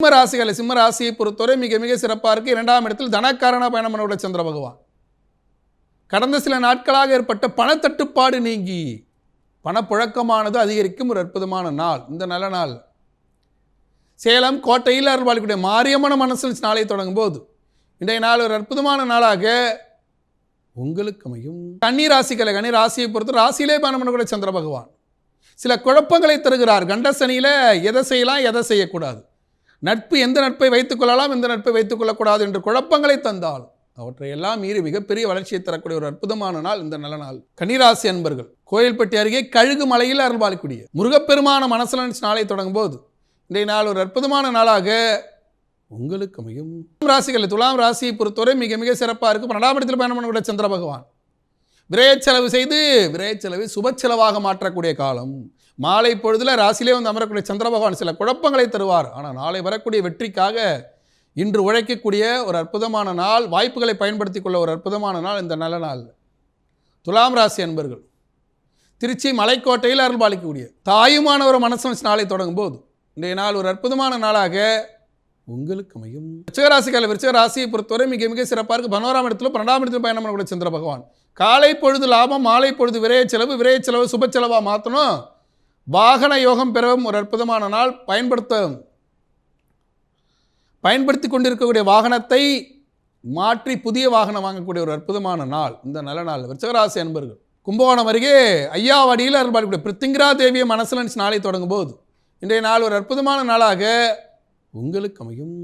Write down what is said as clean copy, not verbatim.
சிம்ம ராசிகளை சிம்ம ராசியை பொறுத்தவரை மிக மிக சிறப்பாக இருக்கு. 2ஆம் இடத்தில் தனக்காரண பயணம் பண்ண சந்திர பகவான். கடந்த சில நாட்களாக ஏற்பட்ட பணத்தட்டுப்பாடு நீங்கி பணப்புழக்கமானது அதிகரிக்கும் ஒரு அற்புதமான நாள். இந்த நல்ல நாள் சேலம் கோட்டையில் அருள்வாளிக்கூடிய மாரியம்மன மனசில் நாளை தொடங்கும் போது இன்றைய நாள் ஒரு அற்புதமான நாளாக உங்களுக்கு அமையும். கன்னி ராசிகளை கன்னி ராசியை பொறுத்து ராசியிலே பயணம் பண்ணக்கூடிய சந்திர பகவான் சில குழப்பங்களை தருகிறார். கண்டசனியில் எதை செய்யலாம் எதை செய்யக்கூடாது, நட்பு எந்த நட்பை வைத்துக் கொள்ளலாம் எந்த நட்பை வைத்துக் கொள்ளக்கூடாது என்று குழப்பங்களை தந்தால் அவற்றையெல்லாம் மீறி மிகப்பெரிய வளர்ச்சியை தரக்கூடிய ஒரு அற்புதமான நாள் இந்த நல்ல நாள். கன்னிராசி அன்பர்கள் கோயில்பட்டி அருகே கழுகு மலையில் அருள்பாலிக்கூடிய முருகப்பெருமான மனசுல நாளை தொடங்கும் போது இன்றைய நாள் ஒரு அற்புதமான நாளாக உங்களுக்கு அமையும். ராசிகள் துலாம் ராசியை பொறுத்தவரை மிக மிக சிறப்பாக இருக்கு. 12ஆம் இடத்தில் பயணம் பண்ணக்கூடிய சந்திர பகவான் விரைய செலவு செய்து விரைய செலவை சுப செலவாக மாற்றக்கூடிய காலம். மாலை பொழுதுல ராசியிலே வந்து அமரக்கூடிய சந்திர பகவான் சில குழப்பங்களை தருவார். ஆனால் நாளை வரக்கூடிய வெற்றிக்காக இன்று உழைக்கக்கூடிய ஒரு அற்புதமான நாள், வாய்ப்புகளை பயன்படுத்திக் கொள்ள ஒரு அற்புதமான நாள் இந்த நல்ல நாள். துலாம் ராசி அன்பர்கள் திருச்சி மலைக்கோட்டையில் அருள்பாலிக்கக்கூடிய தாயுமான ஒரு மனசு நாளை தொடங்கும் போது இன்றைய நாள் ஒரு அற்புதமான நாளாக உங்களுக்கு அமையும். விருச்சிக ராசியை பொறுத்தவரை மிக மிக சிறப்பாக இருக்கு. 11ஆம் இடத்துல 12ஆம் இடத்துல பயணம் பண்ணக்கூடிய சந்திர பகவான் காலை பொழுது லாபம், மாலை பொழுது விரைய செலவு சுப செலவாக மாற்றணும். வாகன யோகம் பெறவும் ஒரு அற்புதமான நாள். பயன்படுத்தி கொண்டிருக்கக்கூடிய வாகனத்தை மாற்றி புதிய வாகனம் வாங்கக்கூடிய ஒரு அற்புதமான நாள் இந்த நல்ல நாள். விருச்சிகராசி அன்பர்கள் கும்பகோணம் அருகே ஐயாவடியில் அருள்பாலிக்கூடிய பிருத்திங்கிரா தேவியை மனசில் நாளை தொடங்கும் போது இன்றைய நாள் ஒரு அற்புதமான நாளாக உங்களுக்கு அமையும்.